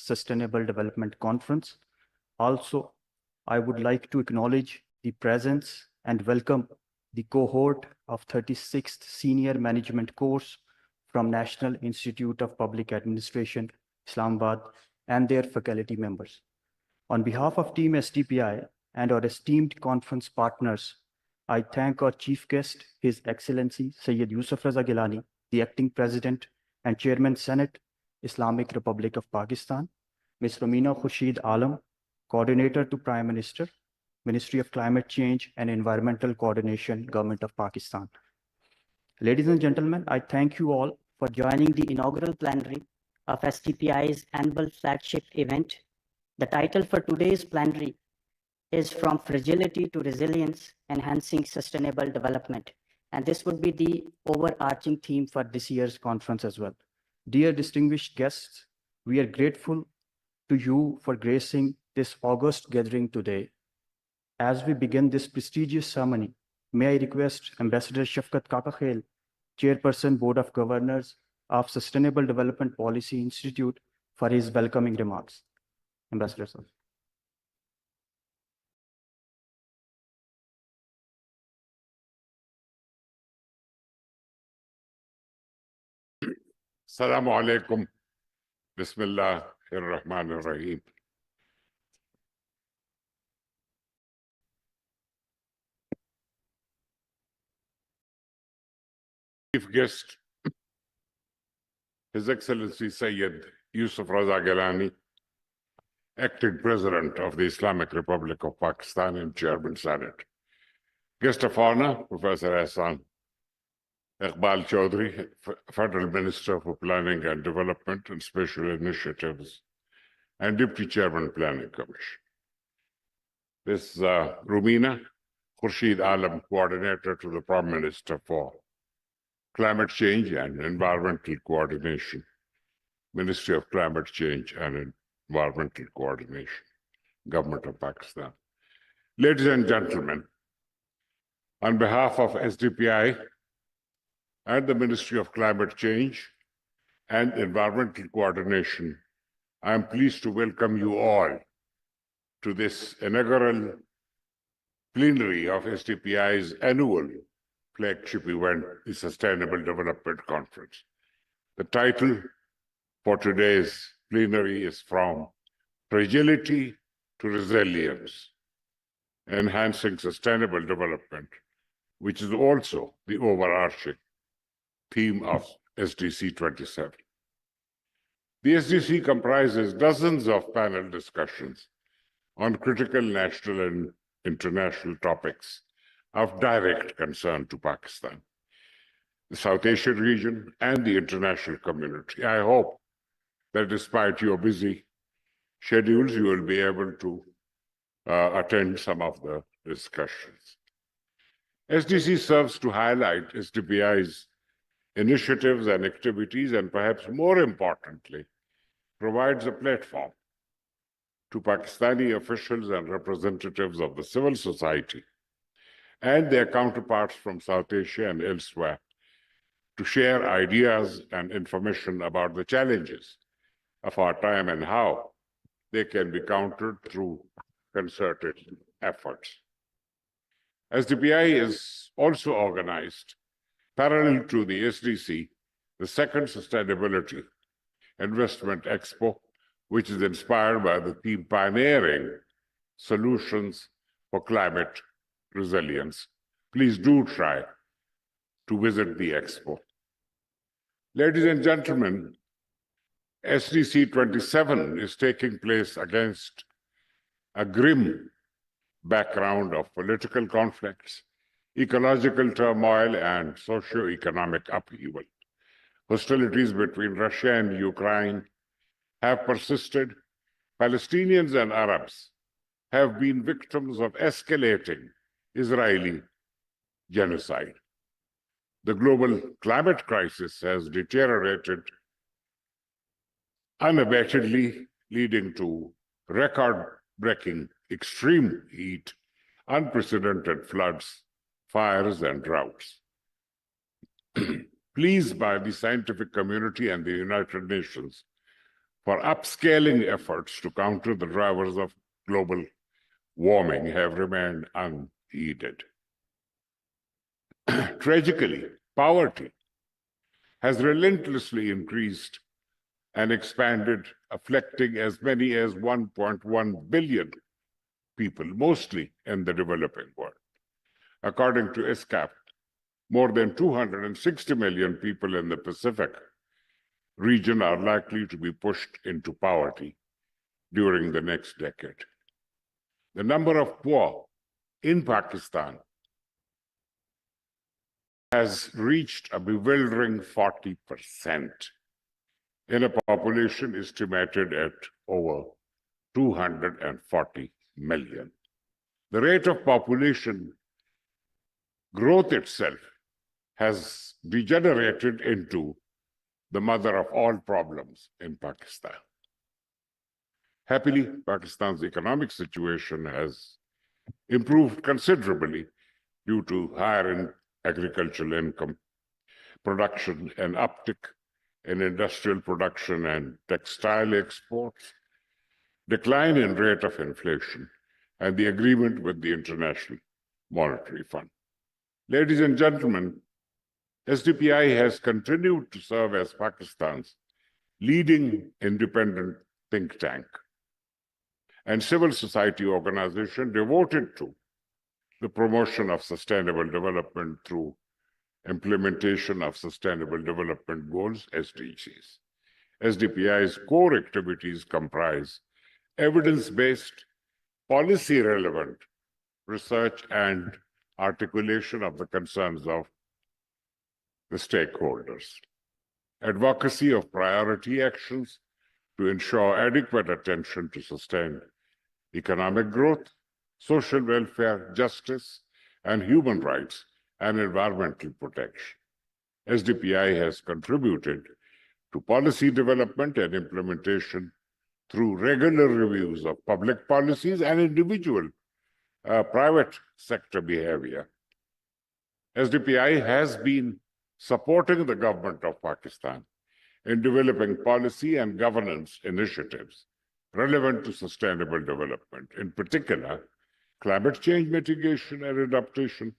Sustainable Development Conference. Also, I would like to acknowledge the presence and welcome the cohort of 36th Senior Management course from National Institute of Public Administration, Islamabad, and their faculty members. On behalf of Team SDPI and our esteemed conference partners, I thank our chief guest, His Excellency Sayyid Yusuf Raza Gilani, the Acting President and Chairman Senate, Islamic Republic of Pakistan, Ms. Romina Khurshid Alam, Coordinator to Prime Minister, Ministry of Climate Change and Environmental Coordination, Government of Pakistan. Ladies and gentlemen, I thank you all for joining the inaugural plenary of SDPI's annual flagship event. The title for today's plenary is From Fragility to Resilience, Enhancing Sustainable Development. And this would be the overarching theme for this year's conference as well. Dear distinguished guests, we are grateful to you for gracing this august gathering today. As we begin this prestigious ceremony, may I request Ambassador Shafkat Kakakhel, Chairperson Board of Governors of Sustainable Development Policy Institute, for his welcoming remarks. Ambassador, sir. Assalamu alaikum. Bismillah ar-Rahman ar-Rahim. Chief guest, His Excellency Sayyid Yusuf Raza Gilani, Acting President of the Islamic Republic of Pakistan and Chairman Senate. Guest of honor, Professor Ahsan Iqbal Chaudhry, Federal Minister for Planning and Development and Special Initiatives and Deputy Chairman Planning Commission. This Romina Khurshid Alam, Coordinator to the Prime Minister for Climate Change and Environmental Coordination, Ministry of Climate Change and Environmental Coordination, Government of Pakistan. Ladies and gentlemen, on behalf of SDPI and the Ministry of Climate Change and Environmental Coordination, I am pleased to welcome you all to this inaugural plenary of SDPI's annual flagship event, the Sustainable Development Conference. The title for today's plenary is From Fragility to Resilience, Enhancing Sustainable Development, which is also the overarching theme of SDC 27. The SDC comprises dozens of panel discussions on critical national and international topics of direct concern to Pakistan, the South Asian region, and the international community. I hope that despite your busy schedules, you will be able to attend some of the discussions. SDC serves to highlight SDPI's initiatives and activities, and perhaps more importantly, provides a platform to Pakistani officials and representatives of the civil society and their counterparts from South Asia and elsewhere to share ideas and information about the challenges of our time and how they can be countered through concerted efforts. SDPI is also organized parallel to the SDC, the second Sustainability Investment Expo, which is inspired by the theme Pioneering Solutions for Climate Resilience. Please do try to visit the expo. Ladies and gentlemen, SDC 27 is taking place against a grim background of political conflicts, ecological turmoil, and socio-economic upheaval. Hostilities between Russia and Ukraine have persisted. Palestinians and Arabs have been victims of escalating Israeli genocide. The global climate crisis has deteriorated unabatedly, leading to record-breaking extreme heat, unprecedented floods, fires, and droughts. Pleased by the scientific community and the United Nations for upscaling efforts to counter the drivers of global warming have remained unheeded. Tragically, poverty has relentlessly increased and expanded, afflicting as many as 1.1 billion people, mostly in the developing world. According to ISCAP, more than 260 million people in the Pacific region are likely to be pushed into poverty during the next decade. The number of poor in Pakistan has reached a bewildering 40% in a population estimated at over 240 million. The rate of population growth itself has degenerated into the mother of all problems in Pakistan. Happily, Pakistan's economic situation has improved considerably due to higher agricultural income, production, and uptick in industrial production and textile exports, decline in rate of inflation, and the agreement with the International Monetary Fund. Ladies and gentlemen, SDPI has continued to serve as Pakistan's leading independent think tank and civil society organization devoted to the promotion of sustainable development through implementation of Sustainable Development Goals, SDGs. SDPI's core activities comprise evidence-based, policy-relevant research and articulation of the concerns of the stakeholders, advocacy of priority actions to ensure adequate attention to sustain economic growth, social welfare, justice, and human rights and environmental protection. SDPI has contributed to policy development and implementation through regular reviews of public policies and individual private sector behavior. SDPI has been supporting the government of Pakistan in developing policy and governance initiatives relevant to sustainable development, in particular, climate change mitigation and adaptation,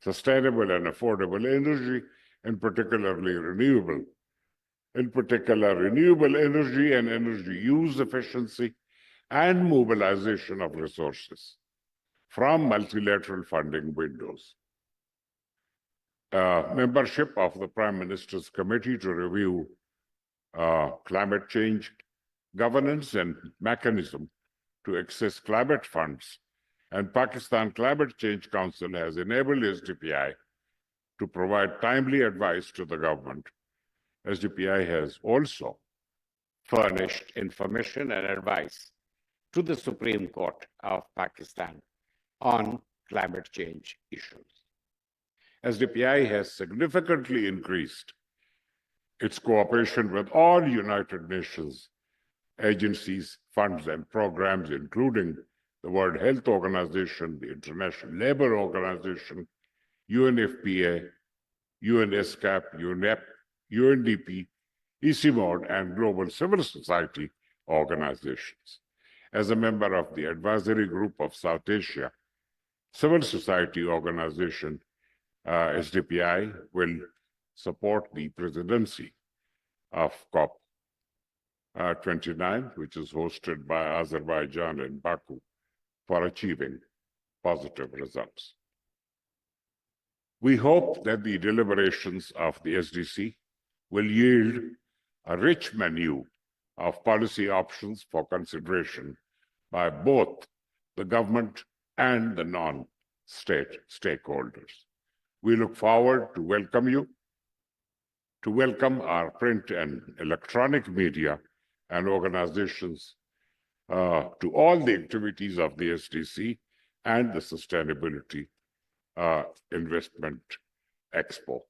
sustainable and affordable energy, in particular renewable energy and energy use efficiency, and mobilization of resources from multilateral funding windows. Membership of the Prime Minister's Committee to review climate change governance and mechanism to access climate funds, and Pakistan Climate Change Council has enabled SDPI to provide timely advice to the government. SDPI has also furnished information and advice to the Supreme Court of Pakistan on climate change issues. SDPI has significantly increased its cooperation with all United Nations agencies, funds, and programs, including the World Health Organization, the International Labour Organization, UNFPA, UNESCAP, UNEP, UNDP, ECMOD, and global civil society organizations. As a member of the Advisory Group of South Asia Civil Society Organization, SDPI will support the presidency of COP29, which is hosted by Azerbaijan and Baku, for achieving positive results. We hope that the deliberations of the SDC will yield a rich menu of policy options for consideration by both the government and the non-state stakeholders. We look forward to welcome our print and electronic media and organizations to all the activities of the SDC and the Sustainability Investment Expo.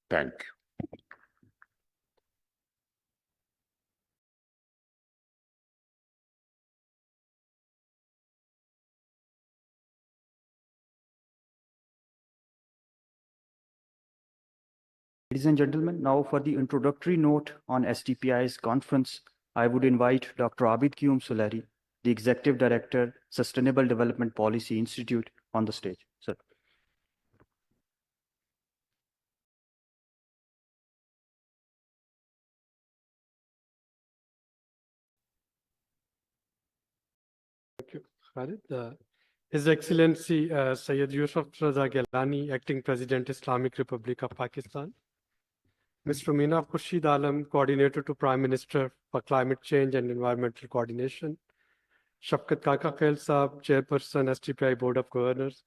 Thank you. Ladies and gentlemen, now for the introductory note on SDPI's conference I would invite Dr. Abid Qiyum Suleri, the Executive Director, Sustainable Development Policy Institute, on the stage. Sir. Thank you, Khalid. His Excellency Syed Yusuf Raza Gilani, Acting President, Islamic Republic of Pakistan. Mr. Mina Khurshid Alam, Coordinator to Prime Minister for Climate Change and Environmental Coordination. Shafkat Kaka Khail Saab, Chairperson, STPI Board of Governors.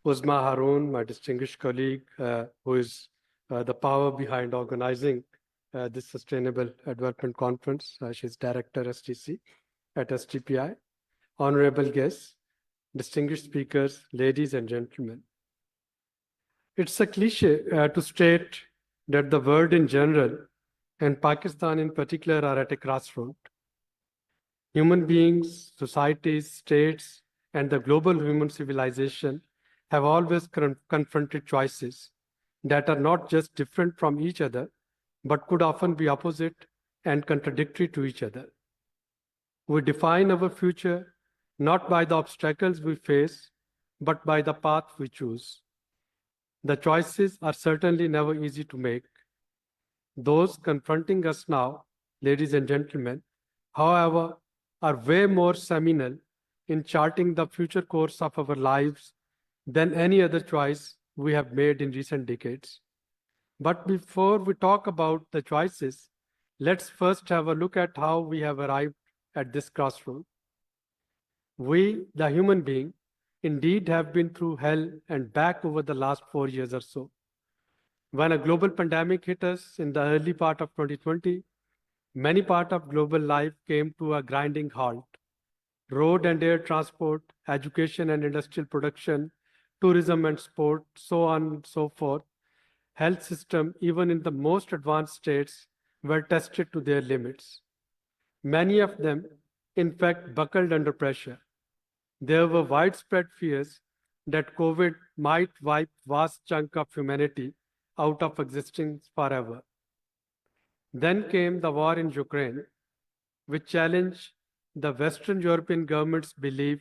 Uzma Haroon, my distinguished colleague, who is the power behind organizing this Sustainable Development Conference. She's Director STC at STPI. Honorable guests, distinguished speakers, ladies and gentlemen. It's a cliche to state that the world in general and Pakistan in particular are at a crossroad. Human beings, societies, states, and the global human civilization have always confronted choices that are not just different from each other, but could often be opposite and contradictory to each other. We define our future not by the obstacles we face, but by the path we choose. The choices are certainly never easy to make. Those confronting us now, ladies and gentlemen, however, are way more seminal in charting the future course of our lives than any other choice we have made in recent decades. But before we talk about the choices, let's first have a look at how we have arrived at this crossroad. We, the human being, indeed have been through hell and back over the last 4 years or so. When a global pandemic hit us in the early part of 2020, many parts of global life came to a grinding halt. Road and air transport, education and industrial production, tourism and sport, so on and so forth, health system, even in the most advanced states, were tested to their limits. Many of them, in fact, buckled under pressure. There were widespread fears that COVID might wipe vast chunk of humanity out of existence forever. Then came the war in Ukraine, which challenged the Western European government's belief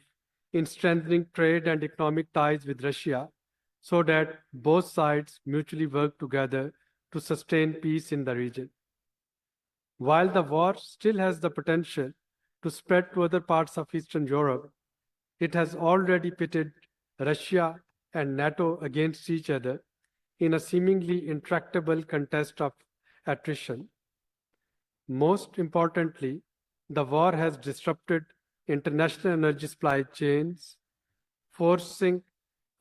in strengthening trade and economic ties with Russia so that both sides mutually work together to sustain peace in the region. While the war still has the potential to spread to other parts of Eastern Europe, it has already pitted Russia and NATO against each other in a seemingly intractable contest of attrition. Most importantly, the war has disrupted international energy supply chains, forcing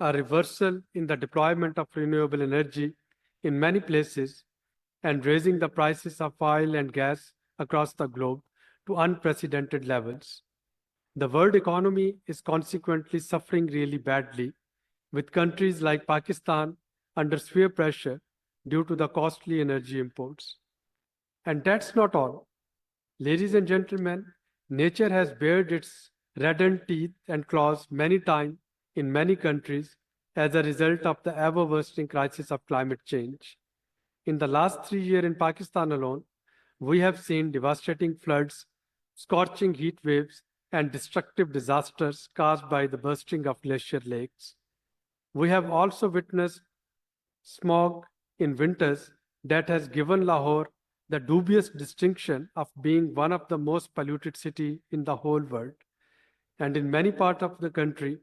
a reversal in the deployment of renewable energy in many places and raising the prices of oil and gas across the globe to unprecedented levels. The world economy is consequently suffering really badly, with countries like Pakistan under severe pressure due to the costly energy imports. And that's not all. Ladies and gentlemen, nature has bared its reddened teeth and claws many times in many countries as a result of the ever-worsening crisis of climate change. In the last 3 years in Pakistan alone, we have seen devastating floods, scorching heat waves, and destructive disasters caused by the bursting of glacier lakes. We have also witnessed smog in winters that has given Lahore the dubious distinction of being one of the most polluted cities in the whole world. And in many parts of the country,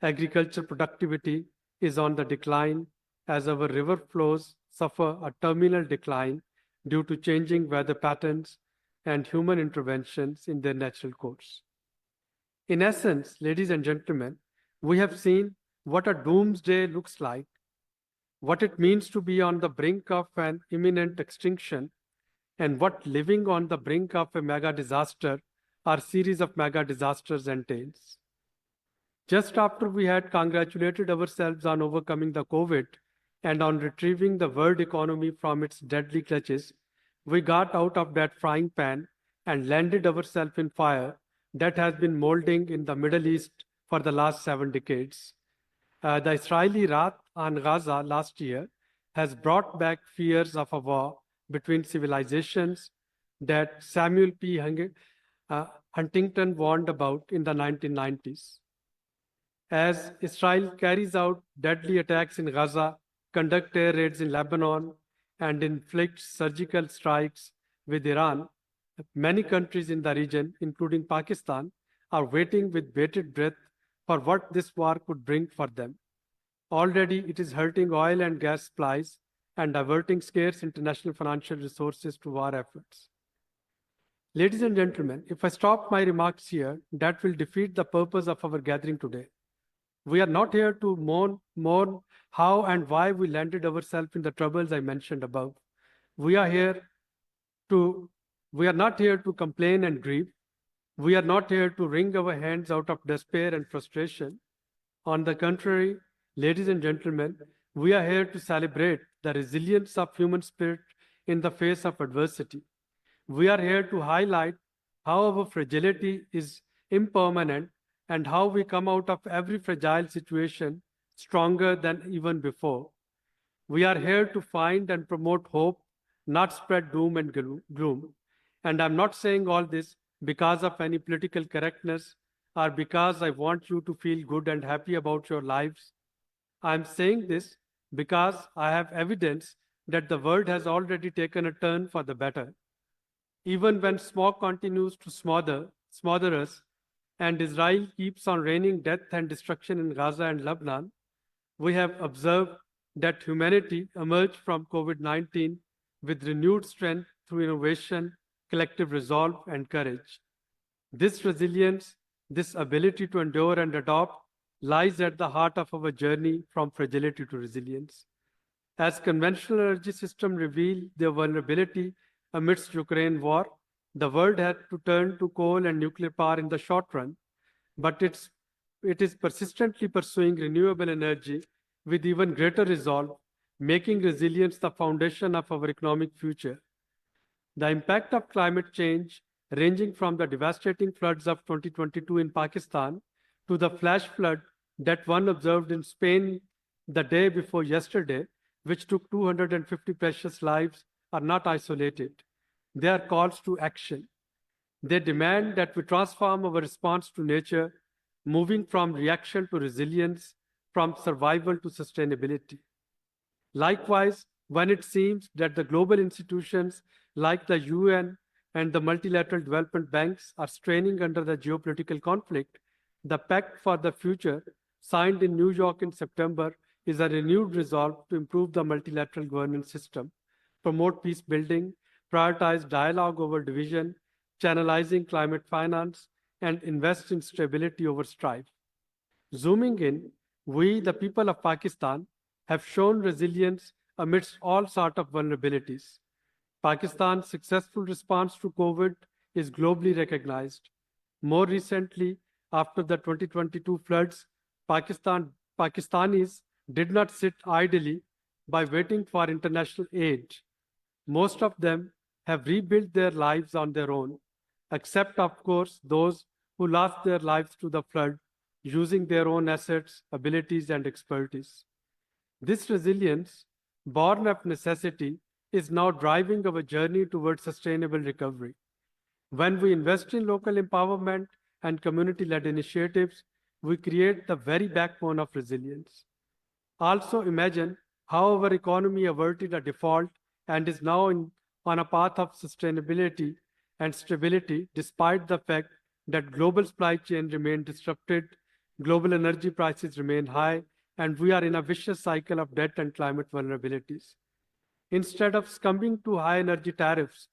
agriculture productivity is on the decline as our river flows suffer a terminal decline due to changing weather patterns and human interventions in their natural course. In essence, ladies and gentlemen, we have seen what a doomsday looks like, what it means to be on the brink of an imminent extinction, and what living on the brink of a mega disaster or series of mega disasters entails. Just after we had congratulated ourselves on overcoming the COVID and on retrieving the world economy from its deadly clutches, we got out of that frying pan and landed ourselves in fire that has been molding in the Middle East for the last 7 decades. The Israeli wrath on Gaza last year has brought back fears of a war between civilizations, that Samuel P. Huntington warned about in the 1990s. As Israel carries out deadly attacks in Gaza, conduct air raids in Lebanon, and inflicts surgical strikes with Iran, many countries in the region, including Pakistan, are waiting with bated breath for what this war could bring for them. Already, it is hurting oil and gas supplies and diverting scarce international financial resources to war efforts. Ladies and gentlemen, if I stop my remarks here, that will defeat the purpose of our gathering today. We are not here to mourn how and why we landed ourselves in the troubles I mentioned above. We are not here to complain and grieve. We are not here to wring our hands out of despair and frustration. On the contrary, ladies and gentlemen, we are here to celebrate the resilience of human spirit in the face of adversity. We are here to highlight how our fragility is impermanent and how we come out of every fragile situation stronger than even before. We are here to find and promote hope, not spread doom and gloom. And I'm not saying all this because of any political correctness or because I want you to feel good and happy about your lives. I'm saying this because I have evidence that the world has already taken a turn for the better. Even when smoke continues to smother us, and Israel keeps on raining death and destruction in Gaza and Lebanon, we have observed that humanity emerged from COVID-19 with renewed strength through innovation, collective resolve, and courage. This resilience, this ability to endure and adopt, lies at the heart of our journey from fragility to resilience. As conventional energy systems reveal their vulnerability amidst Ukraine war, the world had to turn to coal and nuclear power in the short run, but it is persistently pursuing renewable energy with even greater resolve, making resilience the foundation of our economic future. The impact of climate change, ranging from the devastating floods of 2022 in Pakistan to the flash flood that one observed in Spain the day before yesterday, which took 250 precious lives, are not isolated. They are calls to action. They demand that we transform our response to nature, moving from reaction to resilience, from survival to sustainability. Likewise, when it seems that the global institutions like the UN and the multilateral development banks are straining under the geopolitical conflict, the Pact for the Future, signed in New York in September, is a renewed resolve to improve the multilateral governance system, promote peace building, prioritize dialogue over division, channelizing climate finance, and invest in stability over strife. Zooming in, we, the people of Pakistan, have shown resilience amidst all sorts of vulnerabilities. Pakistan's successful response to COVID is globally recognized. More recently, after the 2022 floods, Pakistanis did not sit idly by waiting for international aid. Most of them have rebuilt their lives on their own, except, of course, those who lost their lives to the flood using their own assets, abilities, and expertise. This resilience, born of necessity, is now driving our journey towards sustainable recovery. When we invest in local empowerment and community-led initiatives, we create the very backbone of resilience. Also imagine how our economy averted a default and is now on a path of sustainability and stability despite the fact that global supply chain remain disrupted, global energy prices remain high, and we are in a vicious cycle of debt and climate vulnerabilities. Instead of succumbing to high energy tariffs,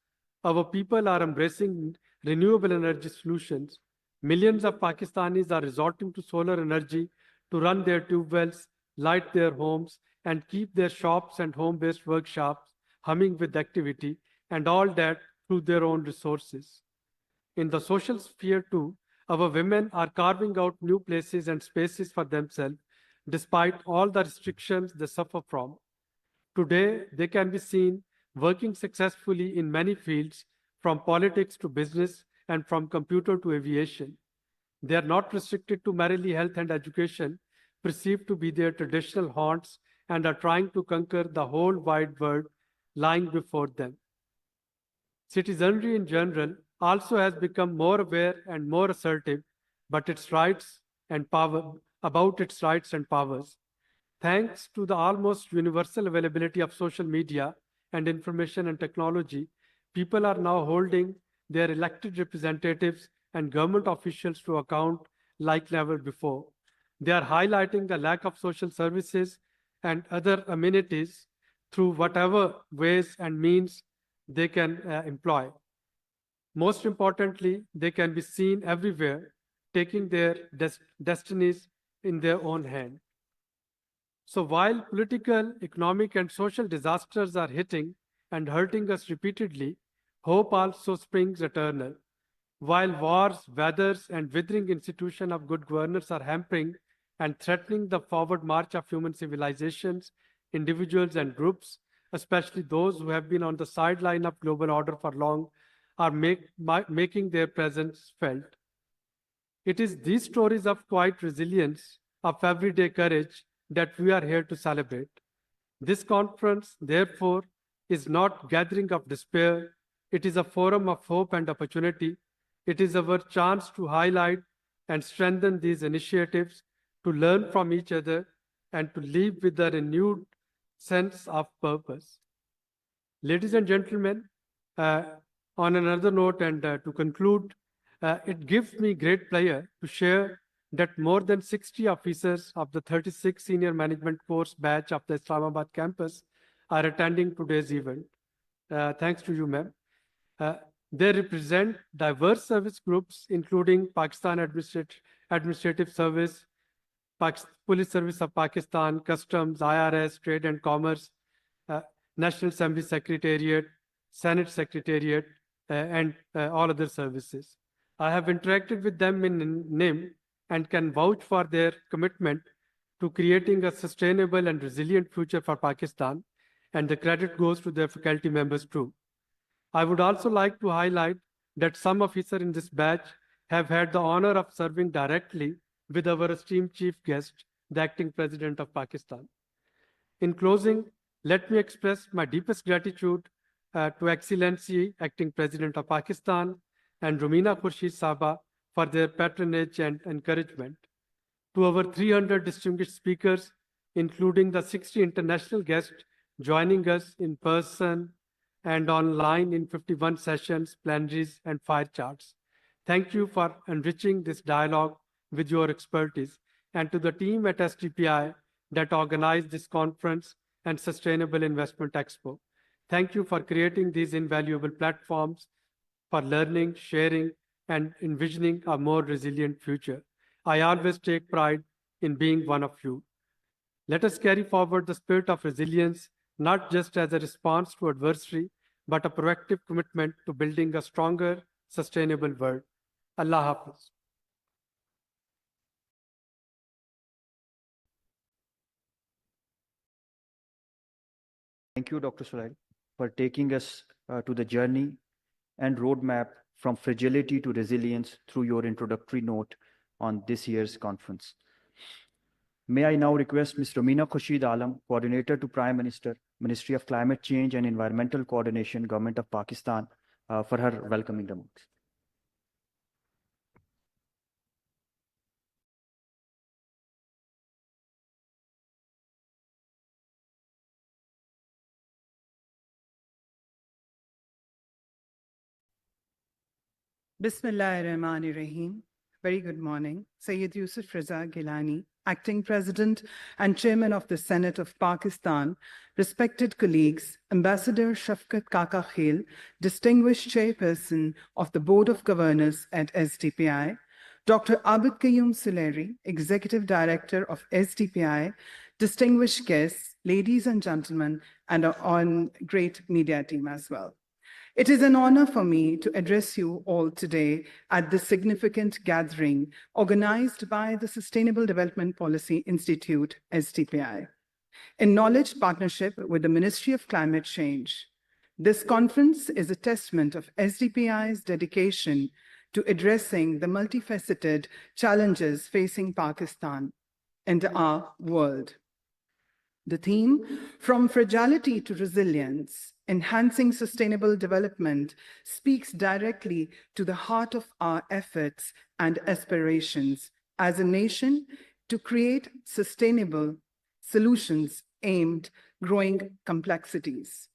our people are embracing renewable energy solutions. Millions of Pakistanis are resorting to solar energy to run their tube wells, light their homes, and keep their shops and home-based workshops humming with activity, and all that through their own resources. In the social sphere too, our women are carving out new places and spaces for themselves, despite all the restrictions they suffer from. Today, they can be seen working successfully in many fields, from politics to business and from computer to aviation. They are not restricted to merely health and education, perceived to be their traditional haunts, and are trying to conquer the whole wide world lying before them. Citizenry in general also has become more aware and more assertive about its rights and powers. Thanks to the almost universal availability of social media and information and technology, people are now holding their elected representatives and government officials to account like never before. They are highlighting the lack of social services and other amenities through whatever ways and means they can employ. Most importantly, they can be seen everywhere, taking their destinies in their own hand. So while political, economic, and social disasters are hitting and hurting us repeatedly, hope also springs eternal. While wars, weathers, and withering institutions of good governance are hampering and threatening the forward march of human civilizations, individuals and groups, especially those who have been on the sideline of global order for long, are making their presence felt. It is these stories of quiet resilience, of everyday courage, that we are here to celebrate. This conference, therefore, is not gathering of despair. It is a forum of hope and opportunity. It is our chance to highlight and strengthen these initiatives, to learn from each other, and to live with a renewed sense of purpose. Ladies and gentlemen, on another note and to conclude, it gives me great pleasure to share that more than 60 officers of the 36 Senior Management Course batch of the Islamabad campus are attending today's event. Thanks to you, ma'am. They represent diverse service groups, including Pakistan Administrative Service, Police Service of Pakistan, Customs, IRS, Trade and Commerce, National Assembly Secretariat, Senate Secretariat, and all other services. I have interacted with them in NIM and can vouch for their commitment to creating a sustainable and resilient future for Pakistan, and the credit goes to their faculty members too. I would also like to highlight that some officers in this batch have had the honor of serving directly with our esteemed chief guest, the acting president of Pakistan. In closing, let me express my deepest gratitude to Excellency, Acting President of Pakistan, and Rumina Khurshid Saba for their patronage and encouragement. To our 300 distinguished speakers, including the 60 international guests joining us in person and online in 51 sessions, plenaries, and fire charts. Thank you for enriching this dialogue with your expertise, and to the team at SDPI that organized this conference and Sustainable Investment Expo. Thank you for creating these invaluable platforms for learning, sharing, and envisioning a more resilient future. I always take pride in being one of you. Let us carry forward the spirit of resilience, not just as a response to adversity, but a proactive commitment to building a stronger, sustainable world. Allah Hafiz. Thank you, Dr. Sulail, for taking us to the journey and roadmap from fragility to resilience through your introductory note on this year's conference. May I now request Ms. Rumina Khurshid Alam, Coordinator to Prime Minister, Ministry of Climate Change and Environmental Coordination, Government of Pakistan, for her welcoming remarks. Bismillahirrahmanirrahim. Very good morning. Sayyid Yusuf Raza Gilani, Acting President and Chairman of the Senate of Pakistan, respected colleagues, Ambassador Shafkat Kaka Khel, Distinguished Chairperson of the Board of Governors at SDPI, Dr. Abid Qayyum Suleri, Executive Director of SDPI, distinguished guests, ladies and gentlemen, and our great media team as well. It is an honor for me to address you all today at this significant gathering organized by the Sustainable Development Policy Institute, SDPI, in knowledge partnership with the Ministry of Climate Change. This conference is a testament of SDPI's dedication to addressing the multifaceted challenges facing Pakistan and our world. The theme, From Fragility to Resilience, Enhancing Sustainable Development, speaks directly to the heart of our efforts and aspirations as a nation to create sustainable solutions aimed at growing complexities.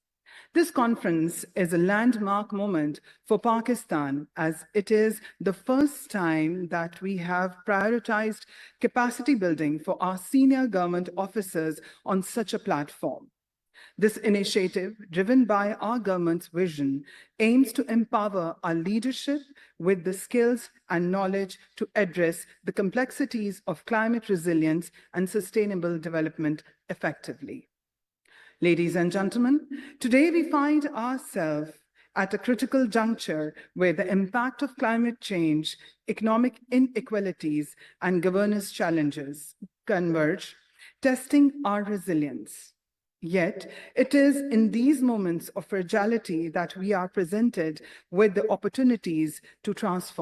This conference is a landmark moment for Pakistan, as it is the first time that we have prioritized capacity building for our senior government officers on such a platform. This initiative, driven by our government's vision, aims to empower our leadership with the skills and knowledge to address the complexities of climate resilience and sustainable development effectively. Ladies and gentlemen, today we find ourselves at a critical juncture where the impact of climate change, economic inequalities, and governance challenges converge, testing our resilience. Yet, it is in these moments of fragility that we are presented with the opportunities to transform.